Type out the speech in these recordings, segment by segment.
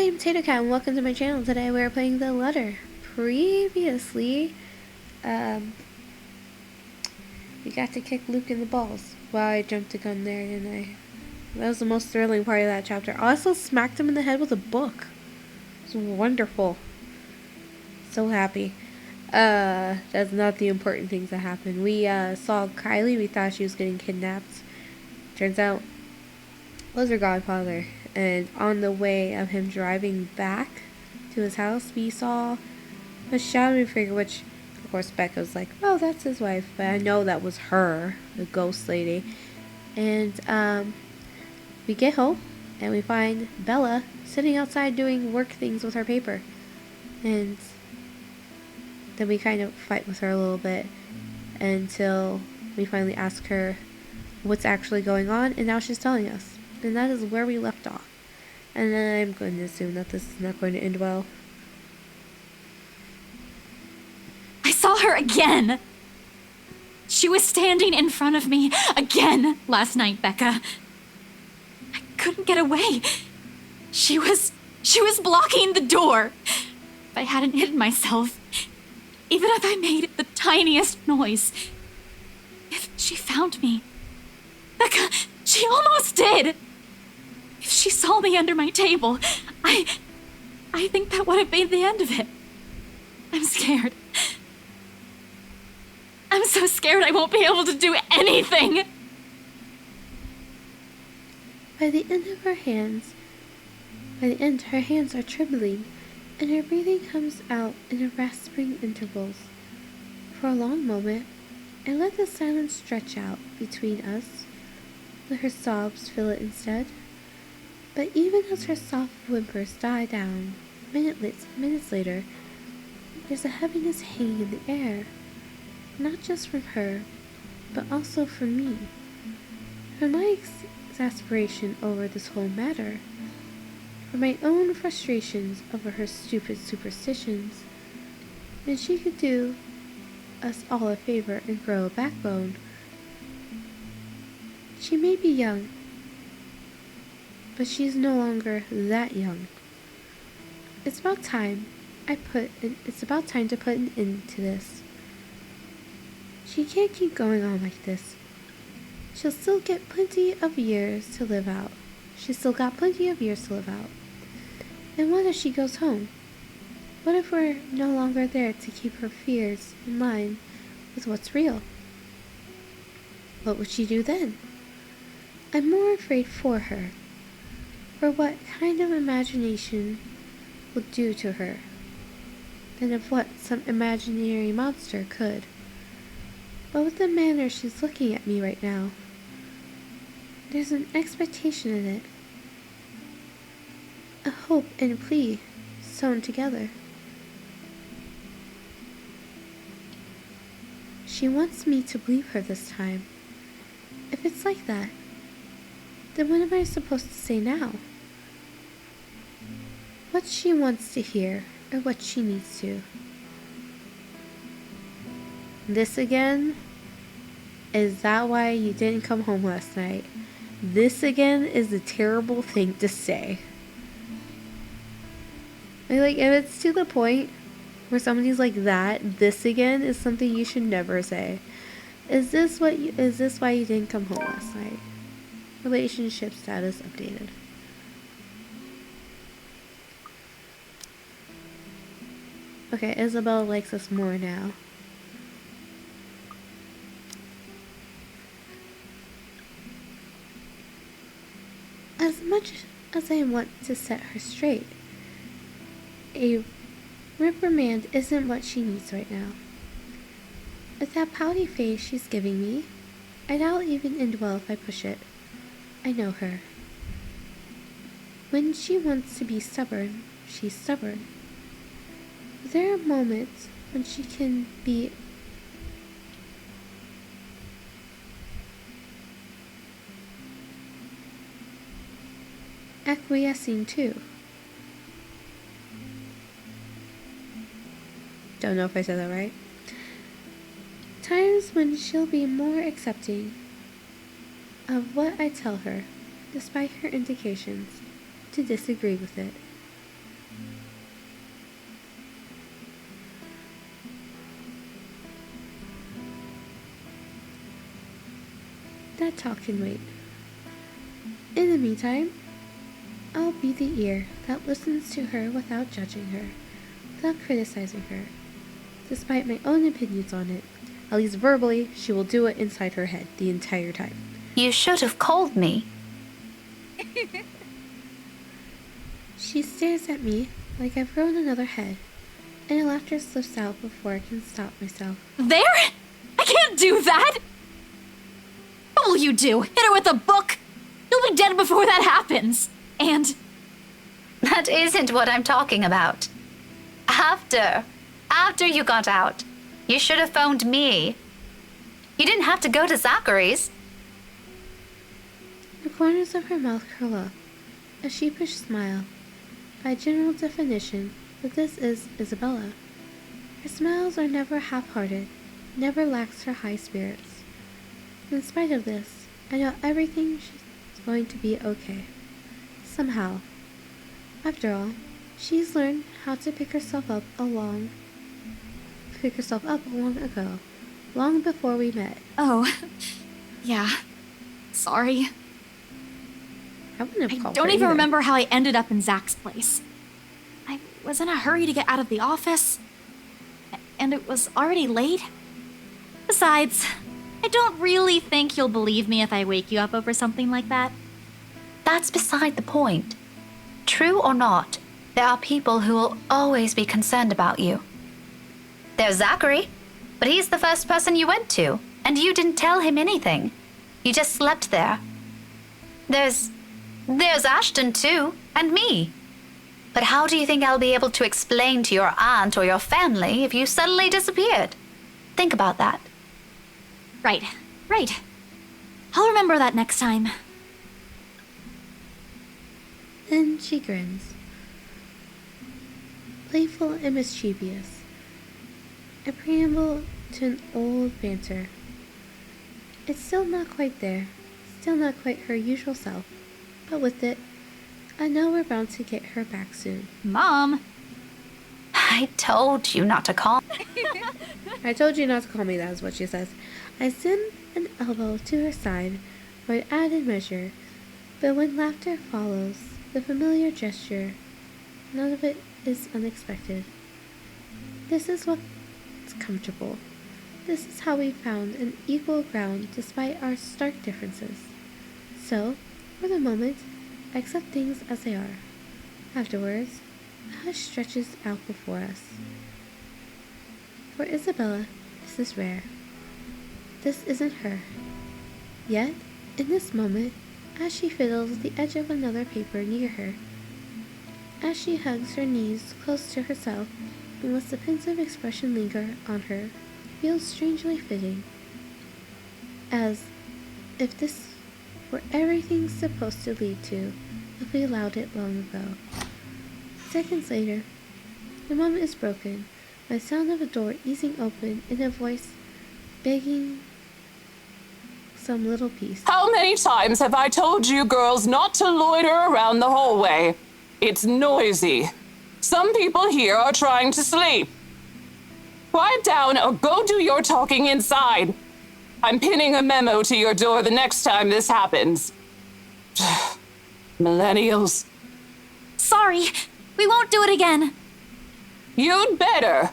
I'm TatoCat and welcome to my channel. Today we're playing The Letter. Previously, we got to kick Luke in the balls. Wow, I jumped the gun there, didn't I? That was the most thrilling part of that chapter. I also smacked him in the head with a book. It was wonderful. So happy. That's not the important things that happened. We saw Kylie. We thought she was getting kidnapped. Turns out it was her godfather. And on the way of him driving back to his house, we saw a shadowy figure, which, of course, Becca was like, oh, that's his wife. But I know that was her, the ghost lady. And we get home, and we find Bella sitting outside doing work things with her paper. And then we kind of fight with her a little bit until we finally ask her what's actually going on, and now she's telling us. And that is where we left off. And then I'm going to assume that this is not going to end well. I saw her again! She was standing in front of me again last night, Becca. I couldn't get away. She was blocking the door. If I hadn't hidden myself, even if I made the tiniest noise, if she found me, Becca, she almost did! If she saw me under my table, I think that would have been the end of it. I'm scared. I'm so scared I won't be able to do anything! By the end, her hands are trembling, and her breathing comes out in rasping intervals. For a long moment, I let the silence stretch out between us, let her sobs fill it instead. But even as her soft whimpers die down, minutes later, there's a heaviness hanging in the air, not just from her, but also from me, from my exasperation over this whole matter, for my own frustrations over her stupid superstitions. And she could do us all a favor and grow a backbone. She may be young, but she's no longer that young. It's about time to put an end to this. She can't keep going on like this. She'll still get plenty of years to live out. She's still got plenty of years to live out. And what if she goes home? What if we're no longer there to keep her fears in line with what's real? What would she do then? I'm more afraid for her, for what kind of imagination will do to her, than of what some imaginary monster could. But with the manner she's looking at me right now, there's an expectation in it, a hope and a plea sewn together. She wants me to believe her this time. If it's like that, then what am I supposed to say now? What she wants to hear, or what she needs to. This again? Is that why you didn't come home last night? This again is a terrible thing to say. Like, if it's to the point where somebody's like that, this again is something you should never say. Is this why you didn't come home last night? Relationship status updated. Okay, Isabel likes us more now. As much as I want to set her straight, a reprimand isn't what she needs right now. With that pouty face she's giving me, I doubt it'll even end well if I push it. I know her. When she wants to be stubborn, she's stubborn. There are moments when she can be acquiescing too. Don't know if I said that right. Times when she'll be more accepting of what I tell her, despite her indications to disagree with it. That talk can wait. In the meantime, I'll be the ear that listens to her without judging her, without criticizing her, despite my own opinions on it. At least verbally, she will do it inside her head the entire time. You should have called me. She stares at me like I've grown another head, and her laughter slips out before I can stop myself. There? I can't do that! What will you do? Hit her with a book? You'll be dead before that happens. And That isn't what I'm talking about. After you got out, you should have phoned me. You didn't have to go to Zachary's. The corners of her mouth curl up, a sheepish smile. By general definition, that this is Isabella. Her smiles are never half-hearted, never lacks her high spirits. In spite of this, I know everything is going to be okay. Somehow. After all, she's learned how to pick herself up long ago, long before we met. oh, yeah. Sorry. I wouldn't have I called don't her even either. remember how I ended up in Zach's place. I was in a hurry to get out of the office, and it was already late. Besides, I don't really think you'll believe me if I wake you up over something like that. That's beside the point. True or not, there are people who will always be concerned about you. There's Zachary, but he's the first person you went to, and you didn't tell him anything. You just slept there. There's Ashton too, and me. But how do you think I'll be able to explain to your aunt or your family if you suddenly disappeared? Think about that. Right. I'll remember that next time. Then she grins. Playful and mischievous. A preamble to an old banter. It's still not quite there. Still not quite her usual self. But with it, I know we're bound to get her back soon. Mom! I told you not to call. I told you not to call me, that is what she says. I send an elbow to her side for an added measure, but when laughter follows the familiar gesture, none of it is unexpected. This is what's comfortable. This is how we found an equal ground despite our stark differences. So, for the moment, I accept things as they are. Afterwards, a hush stretches out before us. For Isabella, this is rare. This isn't her. Yet, in this moment, as she fiddles the edge of another paper near her, as she hugs her knees close to herself and lets the pensive expression linger on her, feels strangely fitting. As if this were everything supposed to lead to if we allowed it long ago. Seconds later, the moment is broken by the sound of a door easing open and a voice begging some little piece. How many times have I told you girls not to loiter around the hallway? It's noisy. Some people here are trying to sleep. Quiet down or go do your talking inside. I'm pinning a memo to your door the next time this happens. Millennials. Sorry, we won't do it again. You'd better.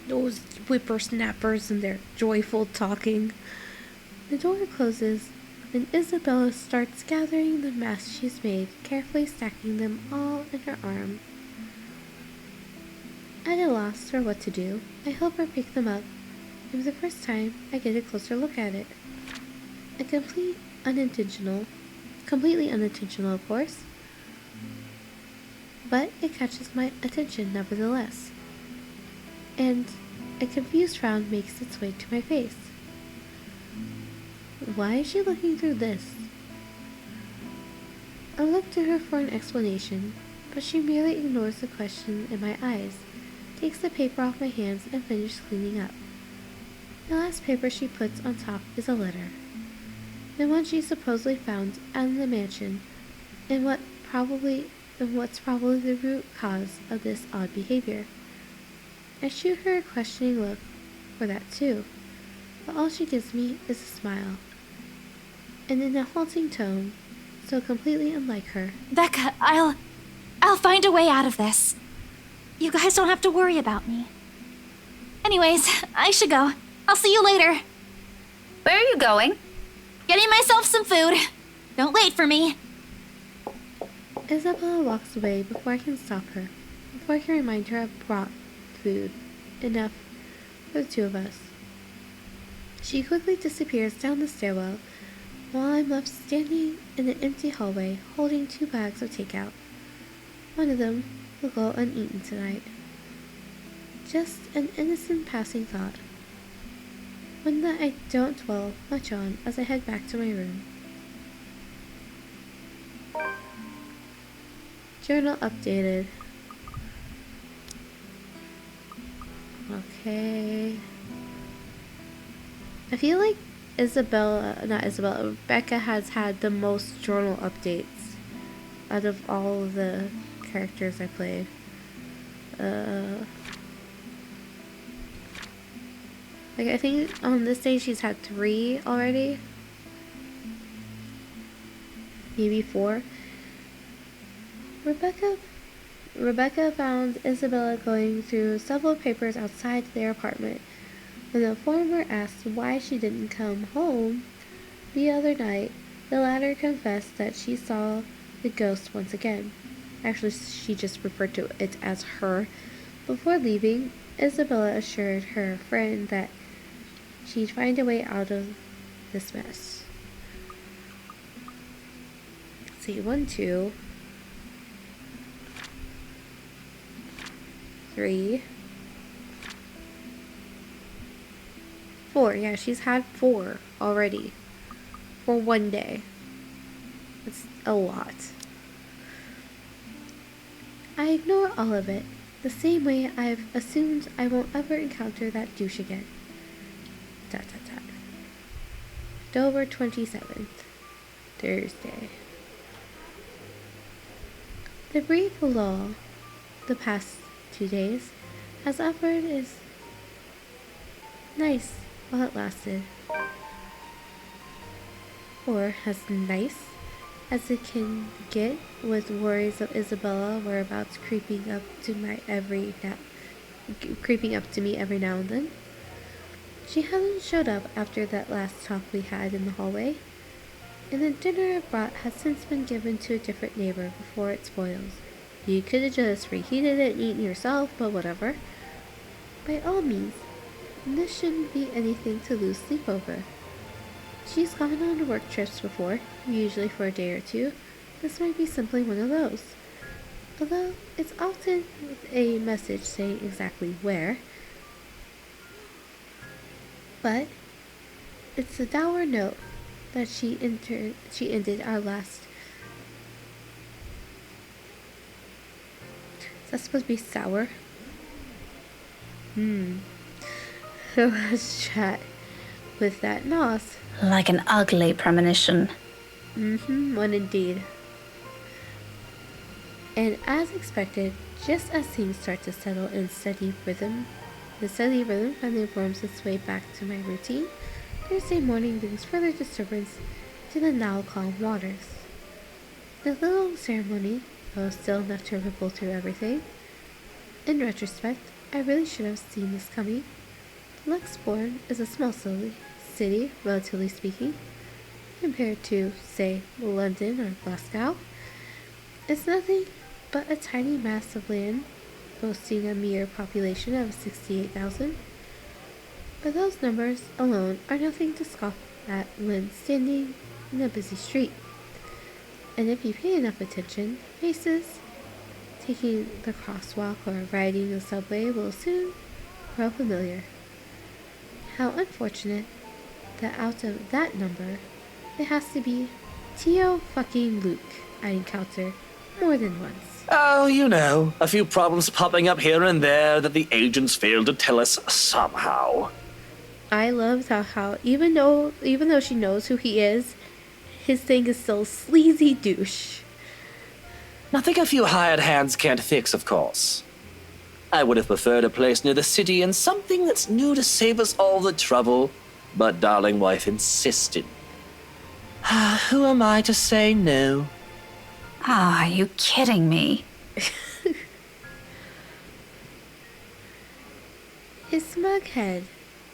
Those whippersnappers and their joyful talking. The door closes, and Isabella starts gathering the mess she's made, carefully stacking them all in her arm. At a loss for what to do, I help her pick them up, and for the first time, I get a closer look at it. A completely unintentional, of course, but it catches my attention nevertheless, and a confused frown makes its way to my face. Why is she looking through this? I look to her for an explanation, but she merely ignores the question in my eyes, takes the paper off my hands, and finishes cleaning up. The last paper she puts on top is a letter. The one she supposedly found out in the mansion, and what's probably the root cause of this odd behavior. I shoot her a questioning look for that too, but all she gives me is a smile, and in a halting tone, so completely unlike her. Becca, I'll find a way out of this. You guys don't have to worry about me. Anyways, I should go. I'll see you later. Where are you going? Getting myself some food. Don't wait for me. Isabella walks away before I can stop her, before I can remind her I've brought food, enough for the two of us. She quickly disappears down the stairwell, while I'm left standing in an empty hallway holding 2 bags of takeout. One of them will go uneaten tonight. Just an innocent passing thought, one that I don't dwell much on as I head back to my room. Journal updated. Okay. I feel like Rebecca has had the most journal updates out of all of the characters I played. I think on this day she's had 3 already. Maybe 4. Rebecca found Isabella going through several papers outside their apartment. When the former asked why she didn't come home the other night, the latter confessed that she saw the ghost once again. Actually, she just referred to it as her. Before leaving, Isabella assured her friend that she'd find a way out of this mess. Let's see, 1, 2, 3, 4. Yeah, she's had 4 already for one day. It's a lot. I ignore all of it, the same way I've assumed I won't ever encounter that douche again. October 27th, Thursday. The brief lull the past 2 days has offered is nice while it lasted. Or as nice as it can get with worries of Isabella whereabouts creeping up to me every now and then. She hasn't showed up after that last talk we had in the hallway, and the dinner I brought has since been given to a different neighbor before it spoils. You could have just reheated it and eaten yourself, but whatever. By all means, this shouldn't be anything to lose sleep over. She's gone on work trips before, usually for a day or 2. This might be simply one of those. Although it's often with a message saying exactly where. But it's a dour note that she ended our last. Is that supposed to be sour? Let's chat with that nos. Like an ugly premonition. One indeed. And as expected, just as things start to settle in steady rhythm, the steady rhythm finally worms its way back to my routine. Thursday morning brings further disturbance to the now calm waters. The little ceremony, though still enough to ripple through everything. In retrospect, I really should have seen this coming. Luxbourne is a small city, relatively speaking, compared to, say, London or Glasgow. It's nothing but a tiny mass of land, boasting a mere population of 68,000. But those numbers alone are nothing to scoff at when standing in a busy street. And if you pay enough attention, faces taking the crosswalk or riding the subway will soon grow familiar. How unfortunate that out of that number, it has to be Tio fucking Luke I encounter more than once. Oh, you know, a few problems popping up here and there that the agents failed to tell us somehow. I loved how even though she knows who he is, his thing is still sleazy douche. Nothing a few hired hands can't fix, of course. I would have preferred a place near the city and something that's new to save us all the trouble, but darling wife insisted. Who am I to say no? Ah, are you kidding me? His smug head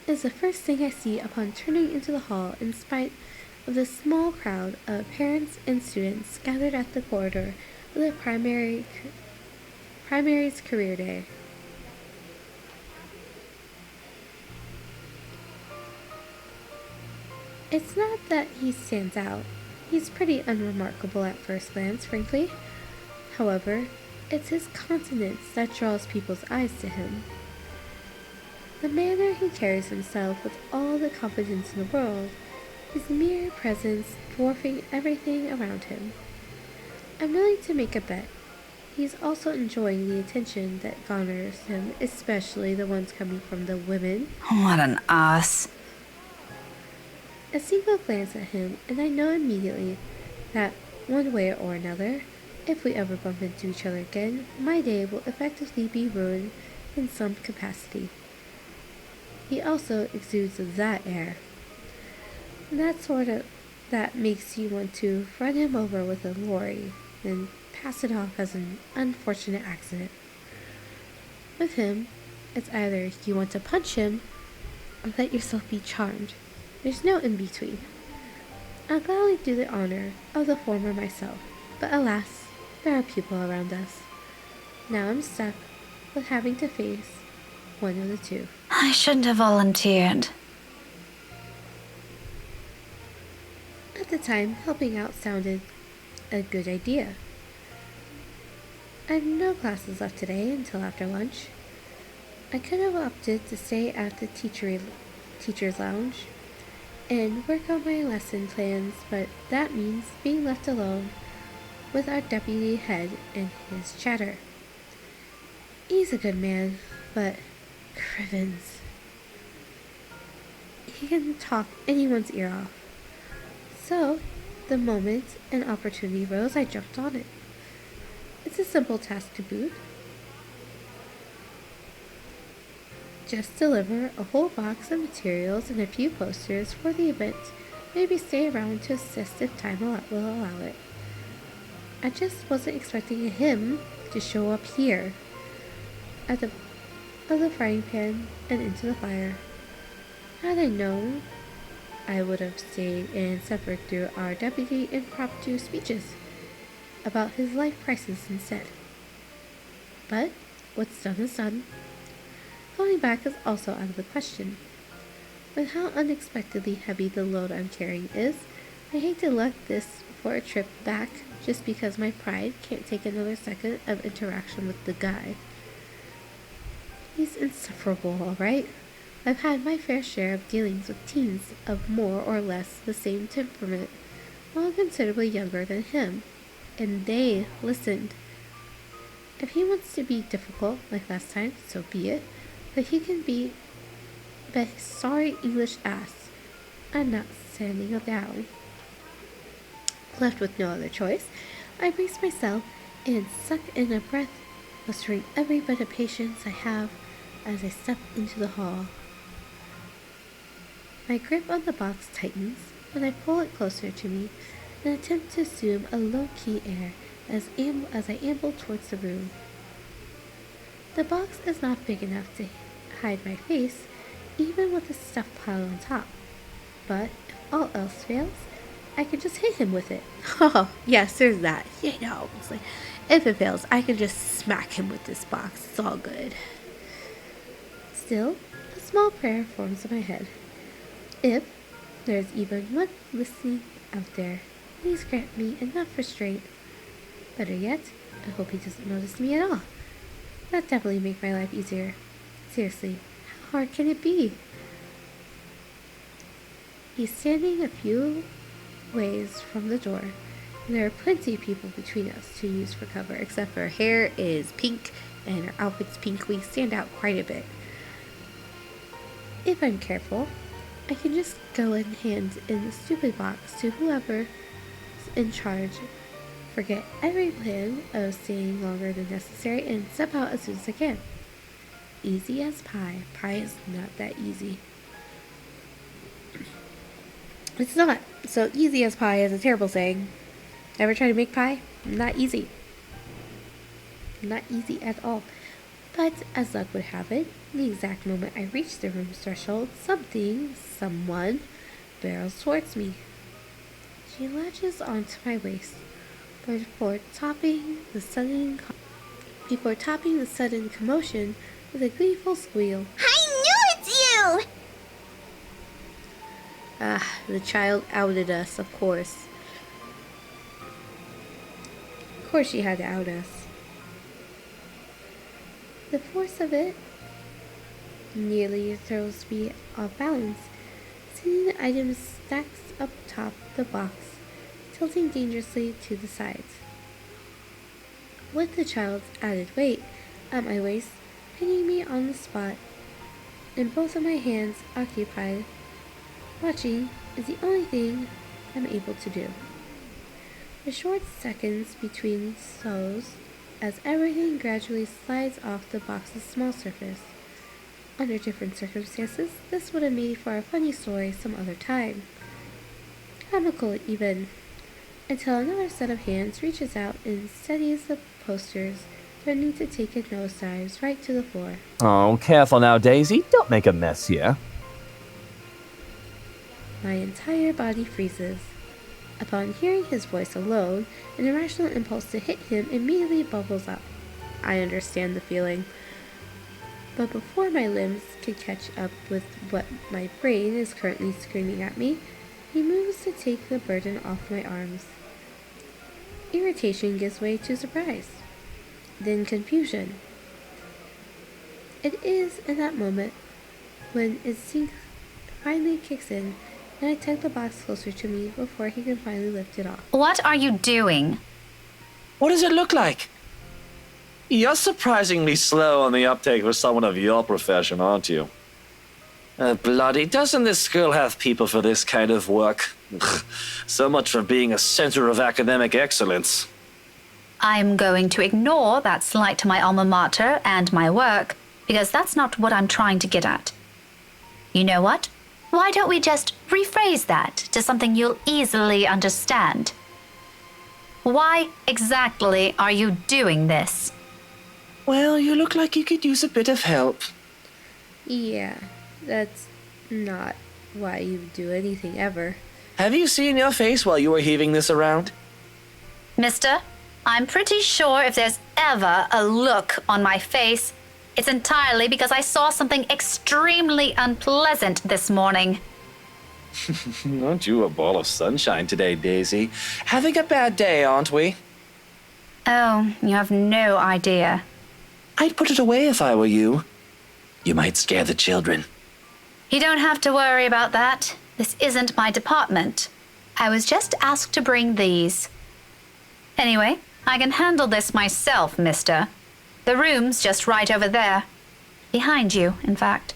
is the first thing I see upon turning into the hall in spite of the small crowd of parents and students gathered at the corridor of the primary's career day. It's not that he stands out. He's pretty unremarkable at first glance, frankly. However, it's his countenance that draws people's eyes to him. The manner he carries himself with all the confidence in the world, his mere presence dwarfing everything around him. I'm willing to make a bet. He's also enjoying the attention that garners him, especially the ones coming from the women. What an ass. A single glance at him, and I know immediately that, one way or another, if we ever bump into each other again, my day will effectively be ruined in some capacity. He also exudes that air. That makes you want to run him over with a lorry, then pass it off as an unfortunate accident. With him, it's either you want to punch him, or let yourself be charmed. There's no in-between. I'll gladly do the honor of the former myself, but alas, there are people around us. Now I'm stuck with having to face one of the two. I shouldn't have volunteered. At the time, helping out sounded a good idea. I have no classes left today until after lunch. I could have opted to stay at the teacher's lounge and work on my lesson plans, but that means being left alone with our deputy head and his chatter. He's a good man, but Crivens. He can talk anyone's ear off. So, the moment an opportunity arose, I jumped on it. It's a simple task to boot. Just deliver a whole box of materials and a few posters for the event. Maybe stay around to assist if time will allow it. I just wasn't expecting him to show up here at the frying pan and into the fire. Had I known, I would have stayed and suffered through our deputy impromptu speeches about his life crisis instead. But what's done is done. Going back is also out of the question. With how unexpectedly heavy the load I'm carrying is, I hate to let this for a trip back just because my pride can't take another second of interaction with the guy. He's insufferable, alright? I've had my fair share of dealings with teens of more or less the same temperament, while considerably younger than him, and they listened. If he wants to be difficult, like last time, so be it. But he can be the sorry English ass. I'm not standing down. Left with no other choice, I brace myself and suck in a breath, mustering every bit of patience I have as I step into the hall. My grip on the box tightens when I pull it closer to me and attempt to assume a low-key air as I amble towards the room. The box is not big enough to hide my face, even with the stuff piled on top. But if all else fails, I can just hit him with it. Oh, yes, there's that. You know, it's like, if it fails, I can just smack him with this box. It's all good. Still, a small prayer forms in my head. If there's even one listening out there, please grant me enough restraint. Better yet, I hope he doesn't notice me at all. That'd definitely make my life easier. Seriously, how hard can it be? He's standing a few ways from the door, and there are plenty of people between us to use for cover, except for her hair is pink and her outfit's pink. We stand out quite a bit. If I'm careful, I can just go and hand in the stupid box to whoever's in charge, forget every plan of staying longer than necessary, and step out as soon as I can. easy as pie. Pie is not that easy. It's not. So easy as pie is a terrible saying. Ever try to make pie? Not easy. Not easy at all. But as luck would have it, the exact moment I reached the room's threshold, someone, barrels towards me. She latches onto my waist, but before topping the sudden commotion with a gleeful squeal. I knew it's you! The child outed us, of course. Of course she had to out us. The force of it nearly throws me off balance, seeing the items stacked up top the box, tilting dangerously to the sides. With the child's added weight at my waist, pinning me on the spot, and both of my hands occupied, watching is the only thing I'm able to do. The short seconds between slows as everything gradually slides off the box's small surface. Under different circumstances, this would have made for a funny story some other time. Comical even. Until another set of hands reaches out and steadies the posters, threatening to take it nosedives right to the floor. Oh, careful now, Daisy. Don't make a mess here. My entire body freezes. Upon hearing his voice alone, an irrational impulse to hit him immediately bubbles up. I understand the feeling. But before my limbs can catch up with what my brain is currently screaming at me, he moves to take the burden off my arms. Irritation gives way to surprise, then confusion. It is in that moment when instinct finally kicks in, and I tug the box closer to me before he can finally lift it off. What are you doing? What does it look like? You're surprisingly slow on the uptake for someone of your profession, aren't you? Bloody, doesn't this school have people for this kind of work? So much for being a center of academic excellence. I'm going to ignore that slight to my alma mater and my work, because that's not what I'm trying to get at. You know what? Why don't we just rephrase that to something you'll easily understand? Why exactly are you doing this? Well, you look like you could use a bit of help. Yeah, that's not why you do anything ever. Have you seen your face while you were heaving this around? Mister, I'm pretty sure if there's ever a look on my face, it's entirely because I saw something extremely unpleasant this morning. Aren't you a ball of sunshine today, Daisy? Having a bad day, aren't we? Oh, you have no idea. I'd put it away if I were you. You might scare the children. You don't have to worry about that. This isn't my department. I was just asked to bring these. Anyway, I can handle this myself, mister. The room's just right over there. Behind you, in fact.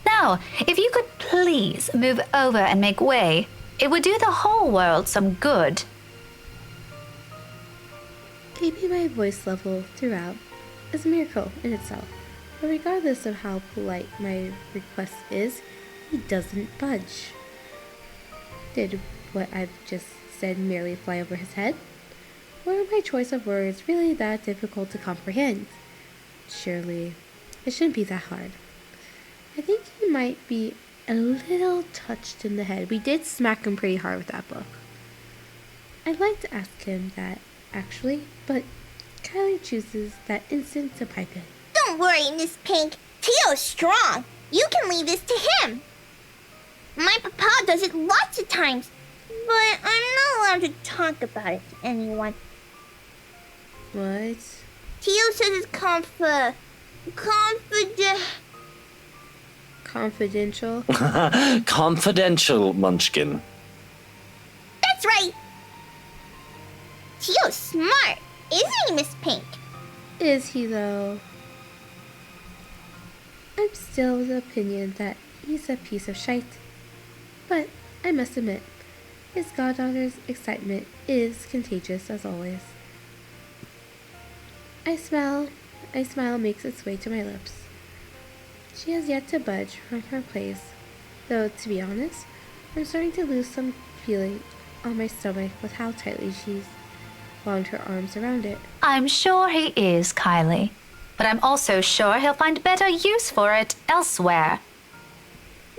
Now, if you could please move over and make way, it would do the whole world some good. Keeping my voice level throughout is a miracle in itself. But regardless of how polite my request is, he doesn't budge. Did what I've just said merely fly over his head? Were my choice of words really that difficult to comprehend? Surely, it shouldn't be that hard. I think he might be a little touched in the head. We did smack him pretty hard with that book. I'd like to ask him that, actually, but Kylie chooses that instant to pipe in. Don't worry, Miss Pink. Tio's strong. You can leave this to him. My papa does it lots of times, but I'm not allowed to talk about it to anyone. What? Tio says it's Confidential? Confidential, Munchkin. That's right. Tio's smart, isn't he, Miss Pink? Is he, though? I'm still of the opinion that he's a piece of shite. But I must admit, his goddaughter's excitement is contagious as always. A smile makes its way to my lips. She has yet to budge from her place, though, to be honest, I'm starting to lose some feeling on my stomach with how tightly she's wound her arms around it. I'm sure he is, Kylie. But I'm also sure he'll find better use for it elsewhere.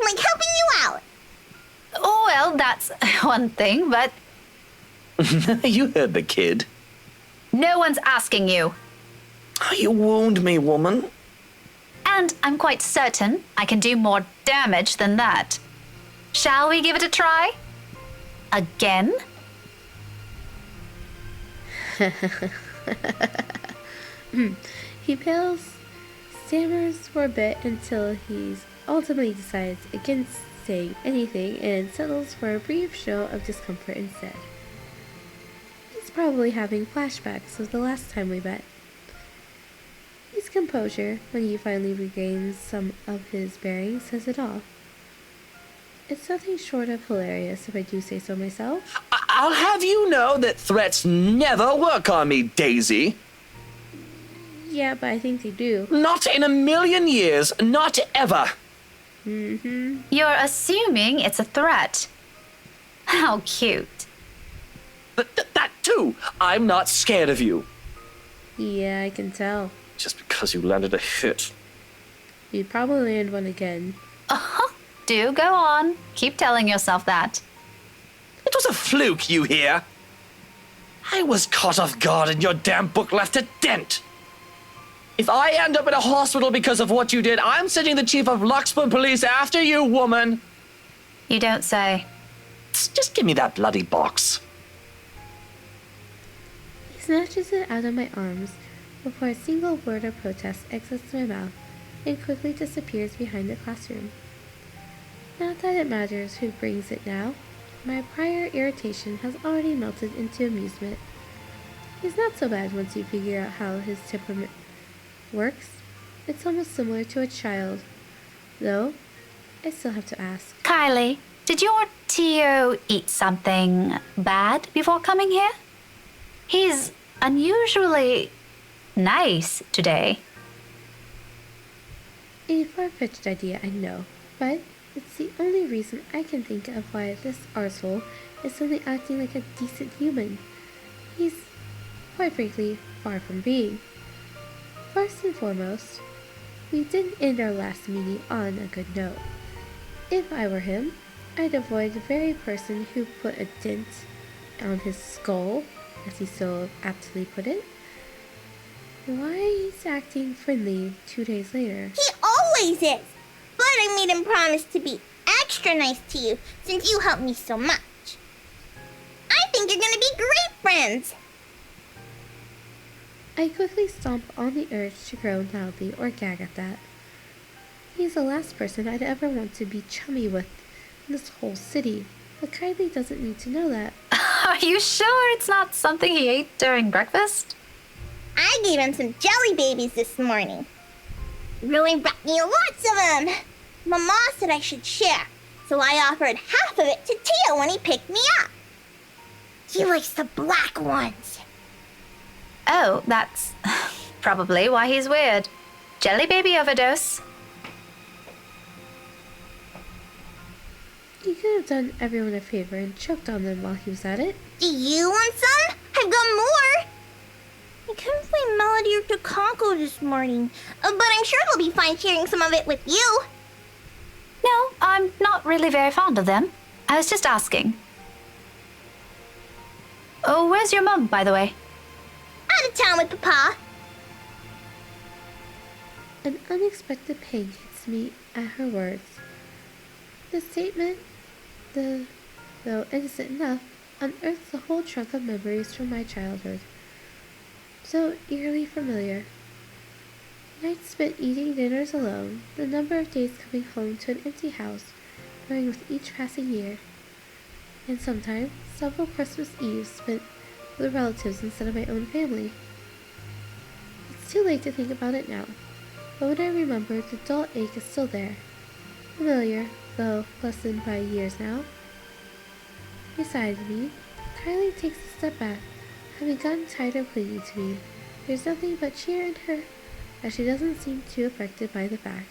Like helping you out. Oh, well, that's one thing, but You heard the kid. no one's asking you. Oh, you wound me, woman. And I'm quite certain I can do more damage than that. Shall we give it a try? Again? He pales, stammers for a bit until he ultimately decides against saying anything and settles for a brief show of discomfort instead. He's probably having flashbacks of the last time we met. His composure, when he finally regains some of his bearings, says it all. It's nothing short of hilarious, if I do say so myself. I'll have you know that threats never work on me, Daisy. Yeah, but I think they do. Not in a million years, not ever. You're assuming it's a threat. How cute. That too. I'm not scared of you. Yeah, I can tell. Just because you landed a hit. You'd probably land one again. Do go on. Keep telling yourself that. It was a fluke, you hear? I was caught off guard and your damn book left a dent. If I end up in a hospital because of what you did, I'm sending the chief of Luxburn Police after you, woman. You don't say. Just give me that bloody box. He snatches it out of my arms before a single word of protest exits my mouth and quickly disappears behind the classroom. Not that it matters who brings it now. My prior irritation has already melted into amusement. He's not so bad once you figure out how his temperament works. It's almost similar to a child. Though, I still have to ask. Kylie, did your Tio eat something bad before coming here? He's unusually nice today. A far-fetched idea, I know, but it's the only reason I can think of why this arsehole is suddenly acting like a decent human. He's, quite frankly, far from being. First and foremost, we didn't end our last meeting on a good note. If I were him, I'd avoid the very person who put a dent on his skull, as he so aptly put it. Why he's acting friendly 2 days later? He always is. But I made him promise to be extra nice to you since you helped me so much. I think you're gonna be great friends. I quickly stomp on the urge to groan loudly or gag at that. He's the last person I'd ever want to be chummy with in this whole city, but Kylie doesn't need to know that. Are you sure it's not something he ate during breakfast? I gave him some jelly babies this morning. Really brought me lots of them. Mama said I should share, so I offered half of it to Tio when he picked me up. He likes the black ones. Oh, that's probably why he's weird. Jelly baby overdose. He could have done everyone a favor and choked on them while he was at it. Do you want some? I've got more. I couldn't find Melody or Takako this morning, but I'm sure they'll be fine sharing some of it with you. No, I'm not really very fond of them. I was just asking. Oh, where's your mum, by the way? Out of town with Papa. An unexpected pang hits me at her words. The statement, though innocent enough, unearths the whole trunk of memories from my childhood. So eerily familiar. Nights spent eating dinners alone, the number of days coming home to an empty house growing with each passing year, and sometimes several Christmas Eves spent with relatives instead of my own family. It's too late to think about it now, but when I remember, the dull ache is still there. Familiar, though lessened by years now. Beside me, Kylie takes a step back, having gotten tired of clinging to me. There's nothing but cheer in her, as she doesn't seem too affected by the fact.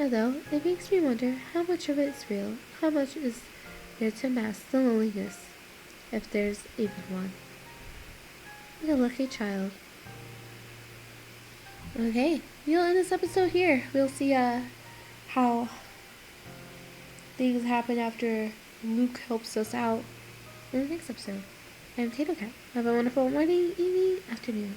Although, it makes me wonder how much of it is real, how much is there to mask the loneliness, if there's even one. What a lucky child. Okay, we'll end this episode here. We'll see how things happen after Luke helps us out in the next episode. I'm Tato Cat. Have a wonderful morning, evening, afternoon.